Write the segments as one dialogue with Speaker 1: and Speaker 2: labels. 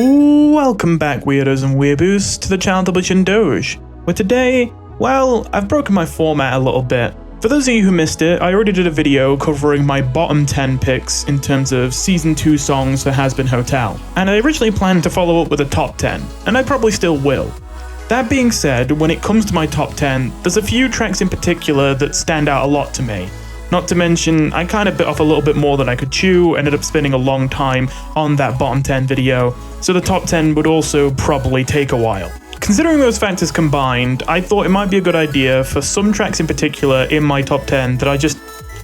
Speaker 1: Welcome back, weirdos and weeaboos, to the channel Double Doge, where today, well, I've broken my format a little bit. For those of you who missed it, I already did a video covering my bottom 10 picks in terms of Season 2 songs for Hazbin Hotel, and I originally planned to follow up with a top 10, and I probably still will. That being said, when it comes to my top 10, there's a few tracks in particular that stand out a lot to me. Not to mention, I kind of bit off a little bit more than I could chew, ended up spending a long time on that bottom 10 video, so the top 10 would also probably take a while. Considering those factors combined, I thought it might be a good idea for some tracks in particular in my top 10 that I just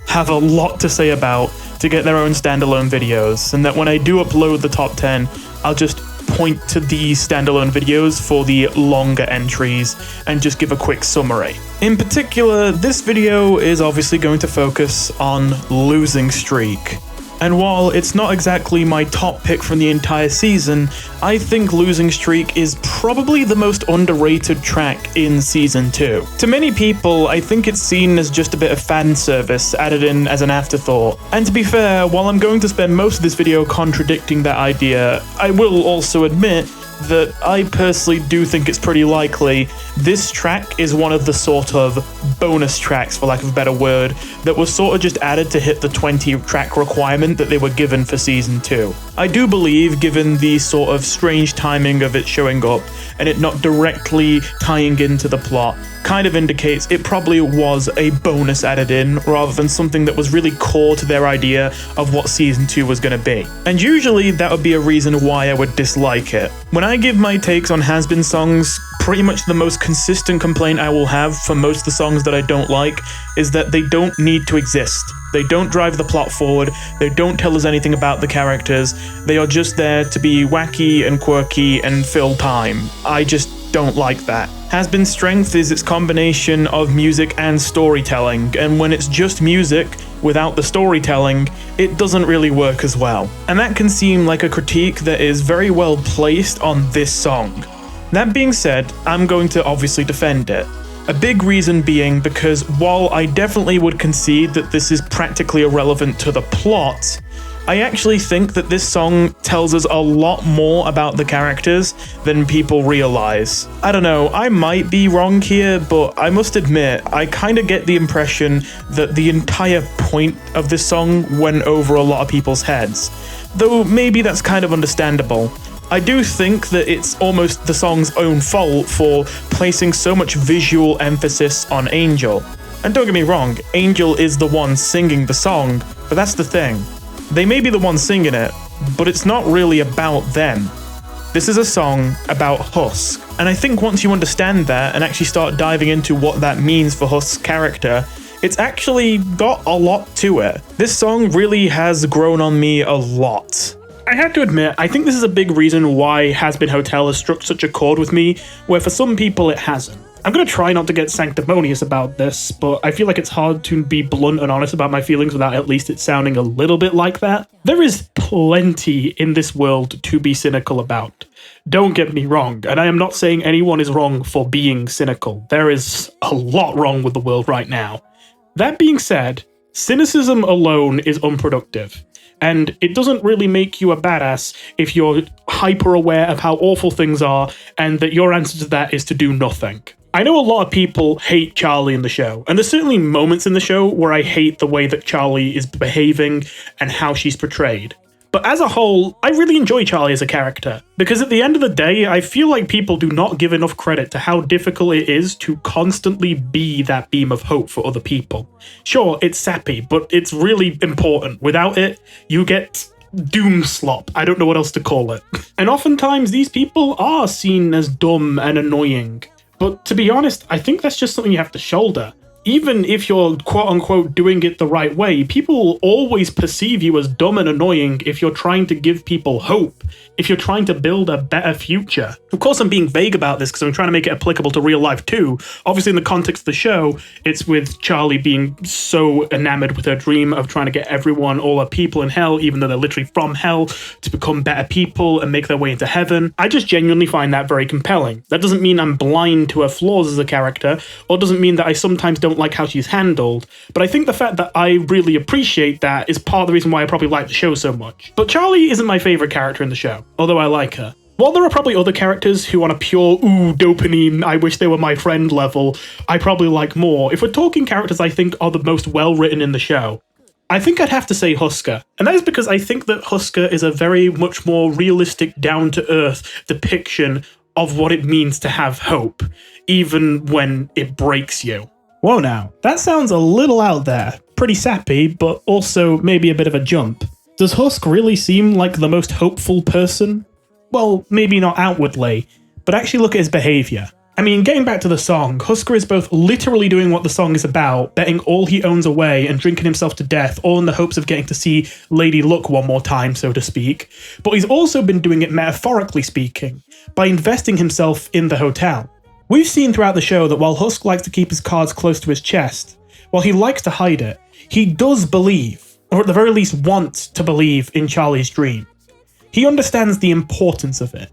Speaker 1: have a lot to say about to get their own standalone videos, and that when I do upload the top 10, I'll just point to these standalone videos for the longer entries and just give a quick summary. In particular, this video is obviously going to focus on Losing Streak. And while it's not exactly my top pick from the entire season, I think Losing Streak is probably the most underrated track in Season 2. To many people, I think it's seen as just a bit of fan service added in as an afterthought. And to be fair, while I'm going to spend most of this video contradicting that idea, I will also admit that I personally do think it's pretty likely this track is one of the sort of bonus tracks, for lack of a better word, that was sort of just added to hit the 20 track requirement that they were given for Season 2. I do believe, given the sort of strange timing of it showing up and it not directly tying into the plot, kind of indicates it probably was a bonus added in rather than something that was really core to their idea of what Season 2 was going to be. And usually that would be a reason why I would dislike it. When I give my takes on Hazbin songs, pretty much the most consistent complaint I will have for most of the songs that I don't like is that they don't need to exist. They don't drive the plot forward, they don't tell us anything about the characters, they are just there to be wacky and quirky and fill time. I just don't like that. Hazbin's strength is its combination of music and storytelling, and when it's just music without the storytelling, it doesn't really work as well. And that can seem like a critique that is very well placed on this song. That being said, I'm going to obviously defend it. A big reason being because while I definitely would concede that this is practically irrelevant to the plot, I actually think that this song tells us a lot more about the characters than people realize. I don't know, I might be wrong here, but I must admit, I kind of get the impression that the entire point of this song went over a lot of people's heads. Though maybe that's kind of understandable. I do think that it's almost the song's own fault for placing so much visual emphasis on Angel. And don't get me wrong, Angel is the one singing the song, but that's the thing. They may be the ones singing it, but it's not really about them. This is a song about Husk, and I think once you understand that and actually start diving into what that means for Husk's character, it's actually got a lot to it. This song really has grown on me a lot. I have to admit, I think this is a big reason why Hazbin Hotel has struck such a chord with me, where for some people it hasn't. I'm going to try not to get sanctimonious about this, but I feel like it's hard to be blunt and honest about my feelings without at least it sounding a little bit like that. There is plenty in this world to be cynical about. Don't get me wrong, and I am not saying anyone is wrong for being cynical. There is a lot wrong with the world right now. That being said, cynicism alone is unproductive. And it doesn't really make you a badass if you're hyper aware of how awful things are and that your answer to that is to do nothing. I know a lot of people hate Charlie in the show, and there's certainly moments in the show where I hate the way that Charlie is behaving and how she's portrayed. But as a whole, I really enjoy Charlie as a character, because at the end of the day, I feel like people do not give enough credit to how difficult it is to constantly be that beam of hope for other people. Sure, it's sappy, but it's really important. Without it, you get doom slop. I don't know what else to call it. And oftentimes, these people are seen as dumb and annoying. But to be honest, I think that's just something you have to shoulder. Even if you're quote-unquote doing it the right way, people will always perceive you as dumb and annoying if you're trying to give people hope, if you're trying to build a better future. Of course, I'm being vague about this because I'm trying to make it applicable to real life too. Obviously, in the context of the show, it's with Charlie being so enamored with her dream of trying to get everyone, all her people in hell, even though they're literally from hell, to become better people and make their way into heaven. I just genuinely find that very compelling. That doesn't mean I'm blind to her flaws as a character, or doesn't mean that I sometimes don't like how she's handled, but I think the fact that I really appreciate that is part of the reason why I probably like the show so much. But Charlie isn't my favourite character in the show, although I like her.
Speaker 2: While there are probably other characters who on a pure, ooh, dopamine, I wish they were my friend level, I probably like more, if we're talking characters I think are the most well-written in the show, I think I'd have to say Husker. And that is because I think that Husker is a very much more realistic, down-to-earth depiction of what it means to have hope, even when it breaks you. Whoa now, that sounds a little out there. Pretty sappy, but also maybe a bit of a jump. Does Husk really seem like the most hopeful person? Well, maybe not outwardly, but actually look at his behaviour. I mean, getting back to the song, Husker is both literally doing what the song is about, betting all he owns away and drinking himself to death, all in the hopes of getting to see Lady Luck one more time, so to speak, but he's also been doing it metaphorically speaking, by investing himself in the hotel. We've seen throughout the show that while Husk likes to keep his cards close to his chest, while he likes to hide it, he does believe, or at the very least want to believe, in Charlie's dream. He understands the importance of it.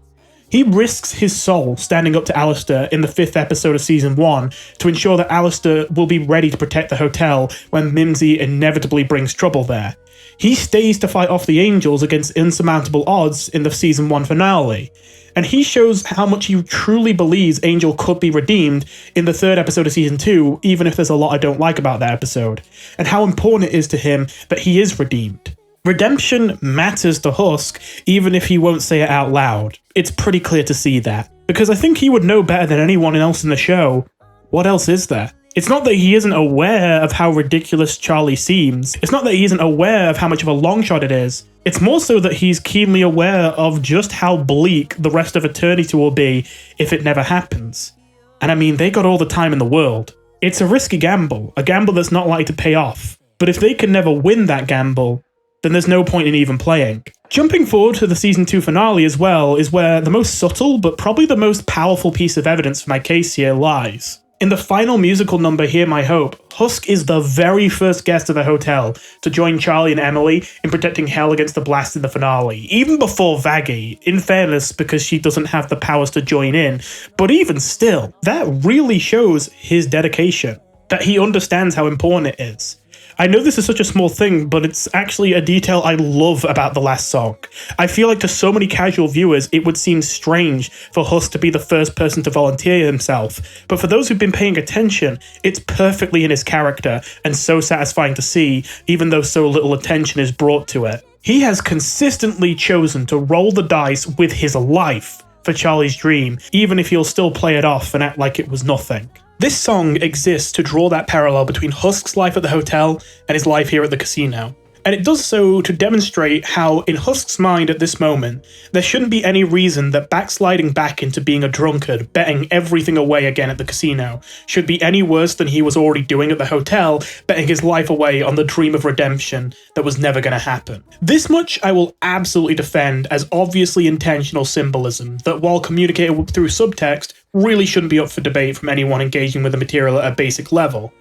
Speaker 2: He risks his soul standing up to Alistair in the 5th episode of Season 1 to ensure that Alistair will be ready to protect the hotel when Mimsy inevitably brings trouble there. He stays to fight off the Angels against insurmountable odds in the Season 1 finale. And he shows how much he truly believes Angel could be redeemed in the 3rd episode of Season 2, even if there's a lot I don't like about that episode, and how important it is to him that he is redeemed. Redemption matters to Husk, even if he won't say it out loud. It's pretty clear to see that, because I think he would know better than anyone else in the show. What else is there? It's not that he isn't aware of how ridiculous Charlie seems. It's not that he isn't aware of how much of a long shot it is. It's more so that he's keenly aware of just how bleak the rest of eternity will be if it never happens. And I mean, they got all the time in the world. It's a risky gamble, a gamble that's not likely to pay off. But if they can never win that gamble, then there's no point in even playing. Jumping forward to the Season 2 finale as well is where the most subtle but probably the most powerful piece of evidence for my case here lies. In the final musical number, Hear My Hope, Husk is the very first guest of the hotel to join Charlie and Emily in protecting Hell against the blast in the finale, even before Vaggie, in fairness because she doesn't have the powers to join in, but even still, that really shows his dedication, that he understands how important it is. I know this is such a small thing, but it's actually a detail I love about the last song. I feel like to so many casual viewers, it would seem strange for Husk to be the first person to volunteer himself, but for those who've been paying attention, it's perfectly in his character and so satisfying to see, even though so little attention is brought to it. He has consistently chosen to roll the dice with his life for Charlie's dream, even if he'll still play it off and act like it was nothing. This song exists to draw that parallel between Husk's life at the hotel and his life here at the casino. And it does so to demonstrate how, in Husk's mind at this moment, there shouldn't be any reason that backsliding back into being a drunkard, betting everything away again at the casino, should be any worse than he was already doing at the hotel, betting his life away on the dream of redemption that was never going to happen. This much I will absolutely defend as obviously intentional symbolism that, while communicated through subtext, really shouldn't be up for debate from anyone engaging with the material at a basic level.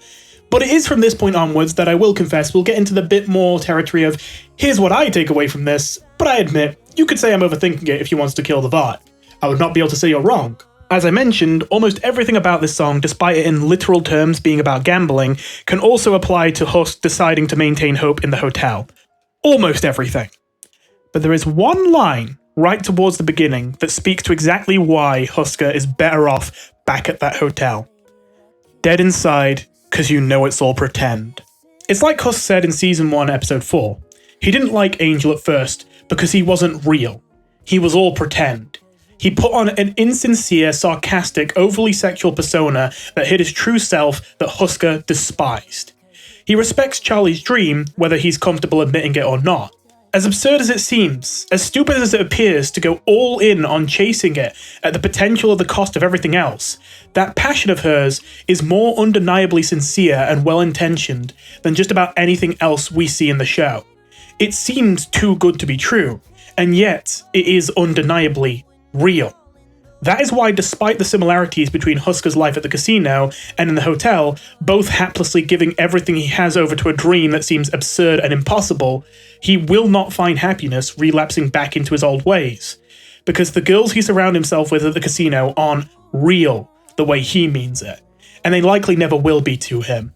Speaker 2: But it is from this point onwards that I will confess we'll get into the bit more territory of, here's what I take away from this, but I admit, you could say I'm overthinking it if you wanted to kill the vibe. I would not be able to say you're wrong. As I mentioned, almost everything about this song, despite it in literal terms being about gambling, can also apply to Husk deciding to maintain hope in the hotel. Almost everything. But there is one line right towards the beginning that speaks to exactly why Husker is better off back at that hotel. Dead inside, 'cause you know it's all pretend. It's like Husk said in Season 1, Episode 4. He didn't like Angel at first because he wasn't real. He was all pretend. He put on an insincere, sarcastic, overly sexual persona that hid his true self that Husker despised. He respects Charlie's dream, whether he's comfortable admitting it or not. As absurd as it seems, as stupid as it appears to go all in on chasing it at the potential of the cost of everything else, that passion of hers is more undeniably sincere and well-intentioned than just about anything else we see in the show. It seems too good to be true, and yet it is undeniably real. That is why, despite the similarities between Husker's life at the casino and in the hotel, both haplessly giving everything he has over to a dream that seems absurd and impossible, he will not find happiness relapsing back into his old ways. Because the girls he surrounds himself with at the casino aren't real the way he means it, and they likely never will be to him.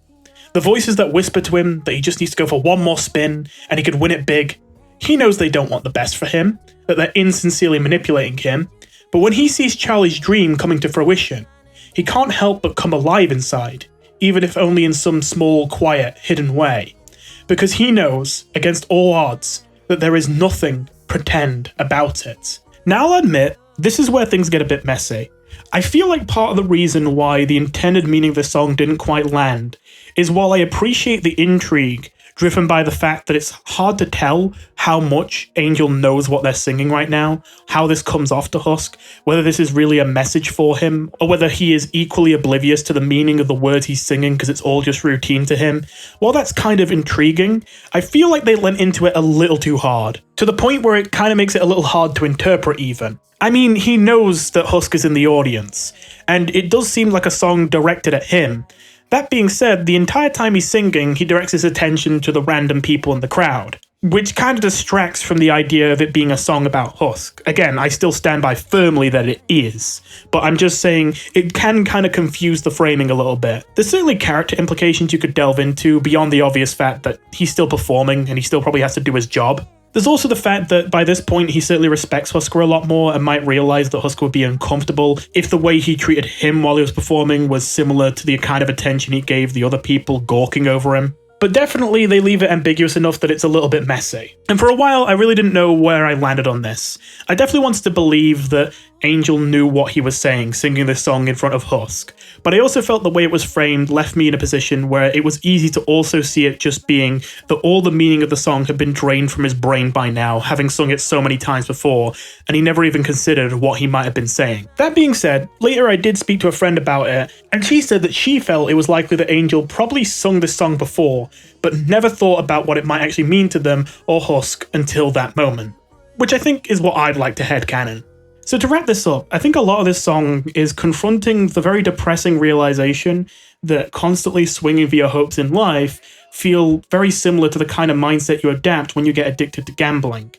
Speaker 2: The voices that whisper to him that he just needs to go for one more spin and he could win it big, he knows they don't want the best for him, that they're insincerely manipulating him, But when he sees Charlie's dream coming to fruition, he can't help but come alive inside, even if only in some small, quiet, hidden way. Because he knows, against all odds, that there is nothing pretend about it. Now I'll admit, this is where things get a bit messy. I feel like part of the reason why the intended meaning of the song didn't quite land is while I appreciate the intrigue driven by the fact that it's hard to tell how much Angel knows what they're singing right now, how this comes off to Husk, whether this is really a message for him, or whether he is equally oblivious to the meaning of the words he's singing because it's all just routine to him. While that's kind of intriguing, I feel like they lent into it a little too hard, to the point where it kind of makes it a little hard to interpret even. I mean, he knows that Husk is in the audience, and it does seem like a song directed at him. That being said, the entire time he's singing, he directs his attention to the random people in the crowd, which kind of distracts from the idea of it being a song about Husk. Again, I still stand by firmly that it is, but I'm just saying it can kind of confuse the framing a little bit. There's certainly character implications you could delve into beyond the obvious fact that he's still performing and he still probably has to do his job. There's also the fact that by this point he certainly respects Husker a lot more and might realise that Husker would be uncomfortable if the way he treated him while he was performing was similar to the kind of attention he gave the other people gawking over him. But definitely they leave it ambiguous enough that it's a little bit messy. And for a while I really didn't know where I landed on this. I definitely wanted to believe that Angel knew what he was saying, singing this song in front of Husk. But I also felt the way it was framed left me in a position where it was easy to also see it just being that all the meaning of the song had been drained from his brain by now, having sung it so many times before, and he never even considered what he might have been saying. That being said, later I did speak to a friend about it, and she said that she felt it was likely that Angel probably sung this song before, but never thought about what it might actually mean to them or Husk until that moment. Which I think is what I'd like to headcanon. So to wrap this up, I think a lot of this song is confronting the very depressing realization that constantly swinging for your hopes in life feel very similar to the kind of mindset you adapt when you get addicted to gambling.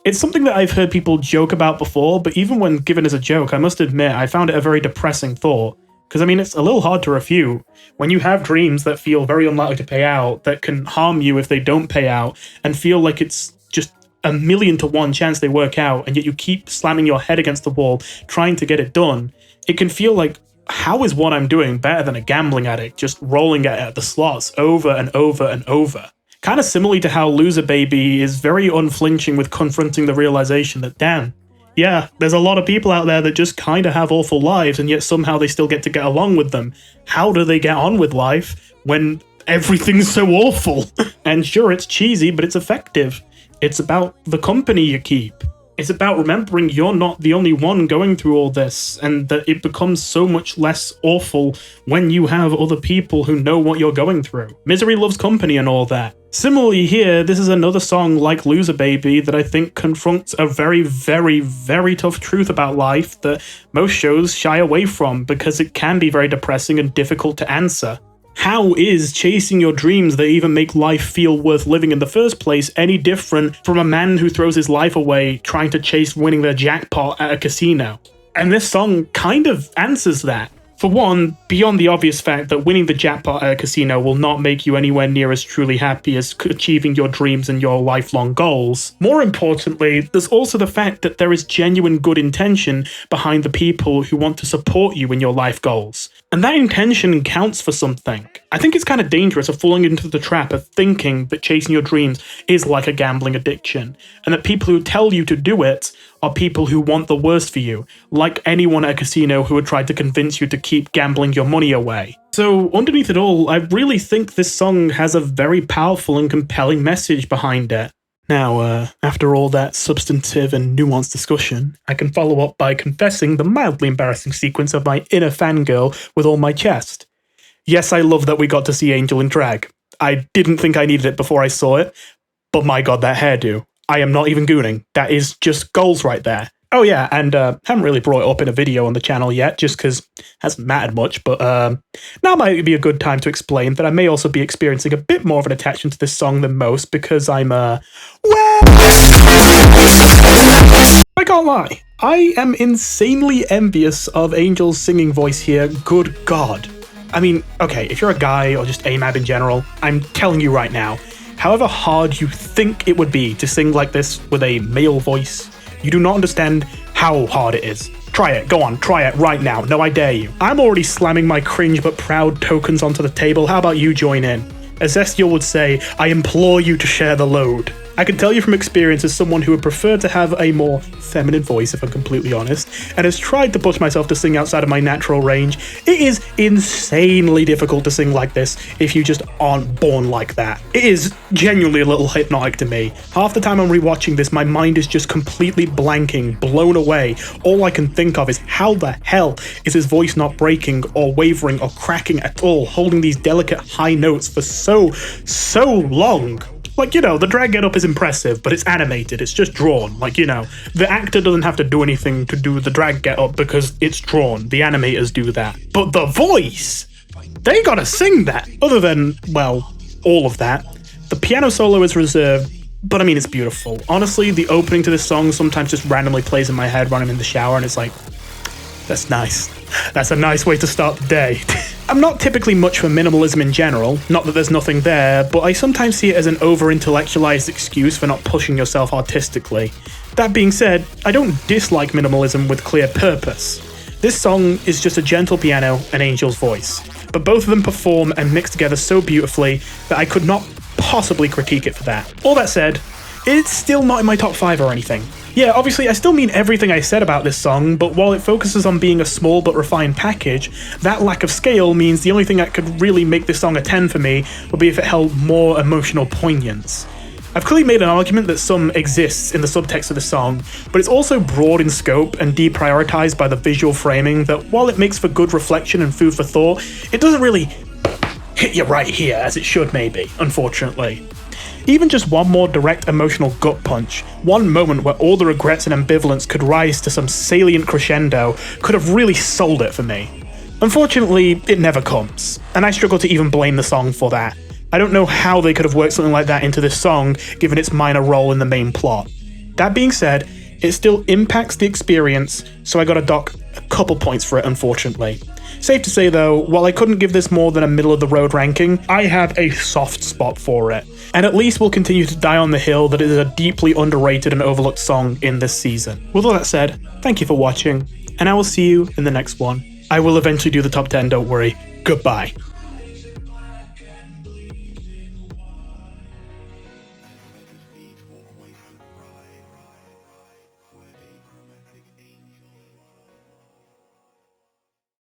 Speaker 2: It's something that I've heard people joke about before, but even when given as a joke, I must admit I found it a very depressing thought. Because I mean, it's a little hard to refute. When you have dreams that feel very unlikely to pay out, that can harm you if they don't pay out, and feel like it's just a 1,000,000 to 1 chance they work out, and yet you keep slamming your head against the wall trying to get it done, it can feel like, how is what I'm doing better than a gambling addict just rolling it at the slots over and over and over? Kind of similarly to how Loser Baby is very unflinching with confronting the realization that, damn, yeah, there's a lot of people out there that just kind of have awful lives, and yet somehow they still get to get along with them. How do they get on with life when everything's so awful? And sure, it's cheesy, but it's effective. It's about the company you keep. It's about remembering you're not the only one going through all this, and that it becomes so much less awful when you have other people who know what you're going through. Misery loves company and all that. Similarly here, this is another song like Loser Baby that I think confronts a very, very, very tough truth about life that most shows shy away from because it can be very depressing and difficult to answer. How is chasing your dreams that even make life feel worth living in the first place any different from a man who throws his life away trying to chase winning their jackpot at a casino? And this song kind of answers that. For one, beyond the obvious fact that winning the jackpot at a casino will not make you anywhere near as truly happy as achieving your dreams and your lifelong goals, more importantly, there's also the fact that there is genuine good intention behind the people who want to support you in your life goals. And that intention counts for something. I think it's kind of dangerous of falling into the trap of thinking that chasing your dreams is like a gambling addiction, and that people who tell you to do it are people who want the worst for you, like anyone at a casino who would try to convince you to keep gambling your money away. So underneath it all, I really think this song has a very powerful and compelling message behind it. Now, after all that substantive and nuanced discussion, I can follow up by confessing the mildly embarrassing sequence of my inner fangirl with all my chest. Yes, I love that we got to see Angel in drag. I didn't think I needed it before I saw it, but my god, that hairdo. I am not even gooning. That is just goals right there. Oh yeah, and haven't really brought it up in a video on the channel yet, just because it hasn't mattered much, but now might be a good time to explain that I may also be experiencing a bit more of an attachment to this song than most, because I'm, well, I can't lie. I am insanely envious of Angel's singing voice here, good god. I mean, okay, if you're a guy or just AMAB in general, I'm telling you right now, however hard you think it would be to sing like this with a male voice, you do not understand how hard it is. Try it, go on, try it right now. No, I dare you. I'm already slamming my cringe but proud tokens onto the table. How about you join in? As Zestiel would say, I implore you to share the load. I can tell you from experience as someone who would prefer to have a more feminine voice, if I'm completely honest, and has tried to push myself to sing outside of my natural range, it is insanely difficult to sing like this if you just aren't born like that. It is genuinely a little hypnotic to me. Half the time I'm rewatching this, my mind is just completely blanking, blown away. All I can think of is how the hell is his voice not breaking or wavering or cracking at all, holding these delicate high notes for so long. Like, you know, the drag get up is impressive, but it's animated, it's just drawn. Like, you know, the actor doesn't have to do anything to do the drag get up because it's drawn. The animators do that. But the voice! They gotta sing that! Other than, well, all of that. The piano solo is reserved, but I mean, it's beautiful. Honestly, the opening to this song sometimes just randomly plays in my head when I'm in the shower, and it's like, that's nice. That's a nice way to start the day. I'm not typically much for minimalism in general, not that there's nothing there, but I sometimes see it as an over-intellectualized excuse for not pushing yourself artistically. That being said, I don't dislike minimalism with clear purpose. This song is just a gentle piano and Angel's voice, but both of them perform and mix together so beautifully that I could not possibly critique it for that. All that said, it's still not in my top 5 or anything. Yeah, obviously I still mean everything I said about this song, but while it focuses on being a small but refined package, that lack of scale means the only thing that could really make this song a 10 for me would be if it held more emotional poignance. I've clearly made an argument that some exists in the subtext of the song, but it's also broad in scope and deprioritized by the visual framing that while it makes for good reflection and food for thought, it doesn't really hit you right here as it should maybe, unfortunately. Even just one more direct emotional gut punch, one moment where all the regrets and ambivalence could rise to some salient crescendo, could have really sold it for me. Unfortunately, it never comes, and I struggle to even blame the song for that. I don't know how they could have worked something like that into this song, given its minor role in the main plot. That being said, it still impacts the experience, so I gotta dock a couple points for it, unfortunately. Safe to say though, while I couldn't give this more than a middle-of-the-road ranking, I have a soft spot for it, and at least will continue to die on the hill that it is a deeply underrated and overlooked song in this season. With all that said, thank you for watching, and I will see you in the next one. I will eventually do the top 10, don't worry. Goodbye.